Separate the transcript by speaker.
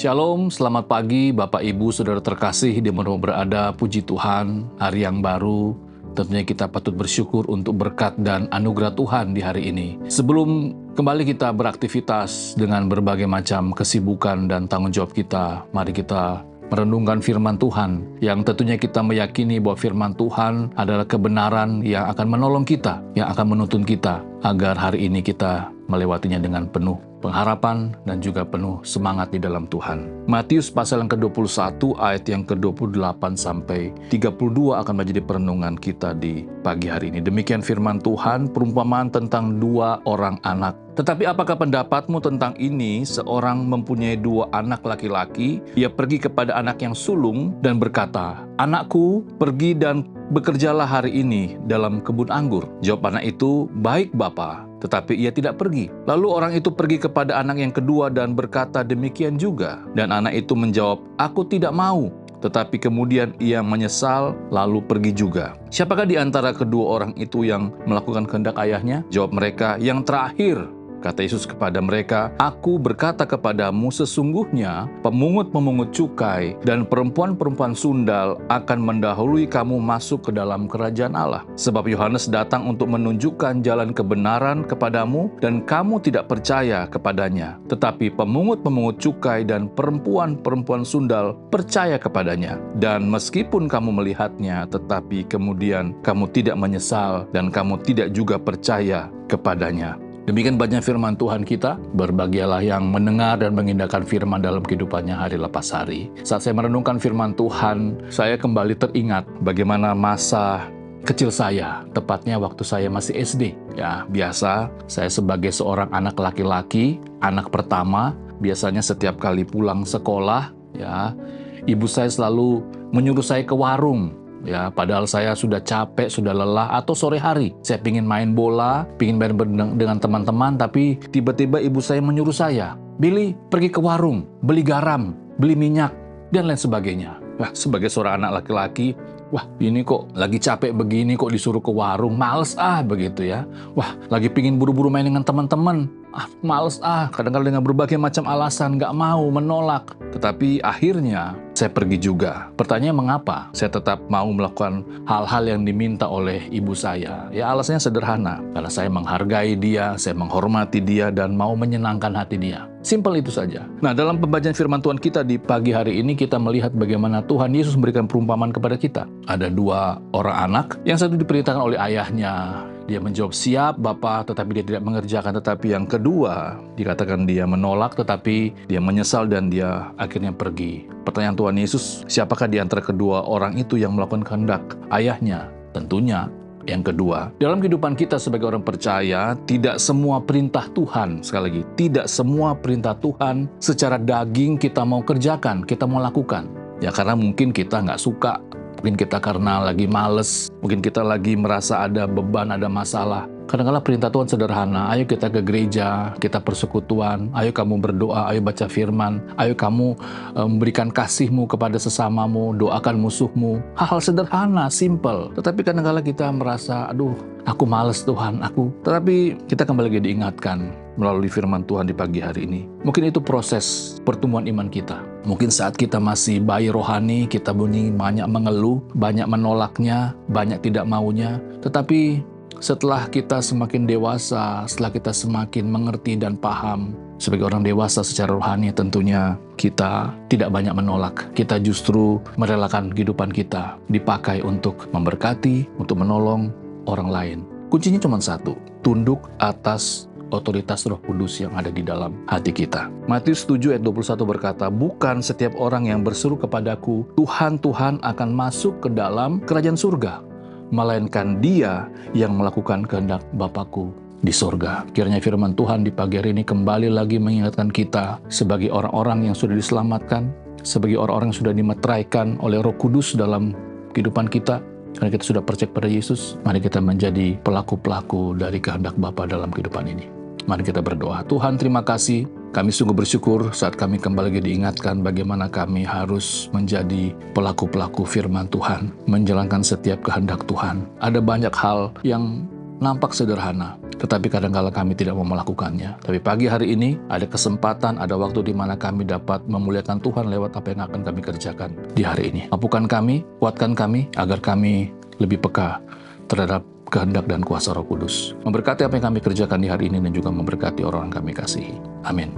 Speaker 1: Shalom, selamat pagi Bapak Ibu Saudara terkasih di mana berada. Puji Tuhan, hari yang baru. Tentunya kita patut bersyukur untuk berkat dan anugerah Tuhan di hari ini. Sebelum kembali kita beraktivitas dengan berbagai macam kesibukan dan tanggung jawab kita, mari kita merenungkan firman Tuhan yang tentunya kita meyakini bahwa firman Tuhan adalah kebenaran yang akan menolong kita, yang akan menuntun kita agar hari ini kita melewatinya dengan penuh pengharapan dan juga penuh semangat di dalam Tuhan. Matius pasal yang ke-21 ayat yang ke-28 sampai 32 akan menjadi perenungan kita di pagi hari ini. Demikian firman Tuhan, perumpamaan tentang dua orang anak. Tetapi apakah pendapatmu tentang ini? Seorang mempunyai dua anak laki-laki, ia pergi kepada anak yang sulung dan berkata, "Anakku, pergi dan bekerjalah hari ini dalam kebun anggur." Jawab anak itu, "Baik, Bapa." Tetapi ia tidak pergi. Lalu orang itu pergi kepada anak yang kedua dan berkata demikian juga. Dan anak itu menjawab, "Aku tidak mau." Tetapi kemudian ia menyesal lalu pergi juga. Siapakah di antara kedua orang itu yang melakukan kehendak ayahnya? Jawab mereka, "Yang terakhir." Kata Yesus kepada mereka, "Aku berkata kepadamu, sesungguhnya pemungut-pemungut cukai dan perempuan-perempuan sundal akan mendahului kamu masuk ke dalam kerajaan Allah. Sebab Yohanes datang untuk menunjukkan jalan kebenaran kepadamu dan kamu tidak percaya kepadanya. Tetapi pemungut-pemungut cukai dan perempuan-perempuan sundal percaya kepadanya. Dan meskipun kamu melihatnya, tetapi kemudian kamu tidak menyesal dan kamu tidak juga percaya kepadanya." Demikian banyak firman Tuhan kita, berbahagialah yang mendengar dan mengindahkan firman dalam kehidupannya hari lepas hari. Saat saya merenungkan firman Tuhan, saya kembali teringat bagaimana masa kecil saya, tepatnya waktu saya masih SD. Ya, biasa saya sebagai seorang anak laki-laki, anak pertama, biasanya setiap kali pulang sekolah, ya, ibu saya selalu menyuruh saya ke warung. Ya, padahal saya sudah capek, sudah lelah, atau sore hari saya pingin main bola, pingin main dengan teman-teman, tapi tiba-tiba ibu saya menyuruh saya, "Billy, pergi ke warung, beli garam, beli minyak, dan lain sebagainya." Wah, sebagai seorang anak laki-laki, wah ini kok lagi capek begini kok disuruh ke warung, males begitu ya. Wah, lagi pingin buru-buru main dengan teman-teman, males kadang-kadang dengan berbagai macam alasan, nggak mau, menolak. Tetapi akhirnya saya pergi juga. Pertanyaannya mengapa saya tetap mau melakukan hal-hal yang diminta oleh ibu saya? Ya alasannya sederhana, karena saya menghargai dia, saya menghormati dia, dan mau menyenangkan hati dia. Simpel itu saja. Nah, dalam pembacaan firman Tuhan kita di pagi hari ini, kita melihat bagaimana Tuhan Yesus memberikan perumpamaan kepada kita. Ada dua orang anak, yang satu diperintahkan oleh ayahnya. Dia menjawab, "Siap, Bapak," tetapi dia tidak mengerjakan. Tetapi yang kedua, dikatakan dia menolak, tetapi dia menyesal dan dia akhirnya pergi. Pertanyaan Tuhan Yesus, siapakah di antara kedua orang itu yang melakukan kehendak ayahnya? Tentunya yang kedua. Dalam kehidupan kita sebagai orang percaya, tidak semua perintah Tuhan, sekali lagi, tidak semua perintah Tuhan secara daging kita mau kerjakan, kita mau lakukan. Ya karena mungkin kita nggak suka, mungkin kita karena lagi males, mungkin kita lagi merasa ada beban, ada masalah. Kadang-kadang perintah Tuhan sederhana, ayo kita ke gereja, kita persekutuan, ayo kamu berdoa, ayo baca firman, ayo kamu memberikan kasihmu kepada sesamamu, doakan musuhmu. Hal-hal sederhana, simple. Tetapi kadang-kadang kita merasa, aduh, aku males Tuhan, Tetapi kita kembali lagi diingatkan melalui firman Tuhan di pagi hari ini. Mungkin itu proses pertumbuhan iman kita. Mungkin saat kita masih bayi rohani, kita banyak mengeluh, banyak menolaknya, banyak tidak maunya. Tetapi setelah kita semakin dewasa, setelah kita semakin mengerti dan paham, sebagai orang dewasa secara rohani tentunya kita tidak banyak menolak. Kita justru merelakan kehidupan kita dipakai untuk memberkati, untuk menolong orang lain. Kuncinya cuma satu, tunduk atas otoritas Roh Kudus yang ada di dalam hati kita. Matius 7 ayat 21 berkata, "Bukan setiap orang yang berseru kepadaku, Tuhan, Tuhan akan masuk ke dalam kerajaan surga, melainkan dia yang melakukan kehendak Bapakku di sorga." Kiranya firman Tuhan di pagi hari ini kembali lagi mengingatkan kita sebagai orang-orang yang sudah diselamatkan, sebagai orang-orang yang sudah dimeteraikan oleh Roh Kudus dalam kehidupan kita. Karena kita sudah percaya pada Yesus, mari kita menjadi pelaku-pelaku dari kehendak Bapa dalam kehidupan ini. Mari kita berdoa. Tuhan, terima kasih. Kami sungguh bersyukur saat kami kembali lagi diingatkan bagaimana kami harus menjadi pelaku-pelaku firman Tuhan, menjalankan setiap kehendak Tuhan. Ada banyak hal yang nampak sederhana, tetapi kadang-kala kami tidak mau melakukannya. Tapi pagi hari ini ada kesempatan, ada waktu di mana kami dapat memuliakan Tuhan lewat apa yang akan kami kerjakan di hari ini. Mampukan kami, kuatkan kami, agar kami lebih peka terhadap kehendak dan kuasa Roh Kudus. Memberkati apa yang kami kerjakan di hari ini dan juga memberkati orang yang kami kasihi. Amin.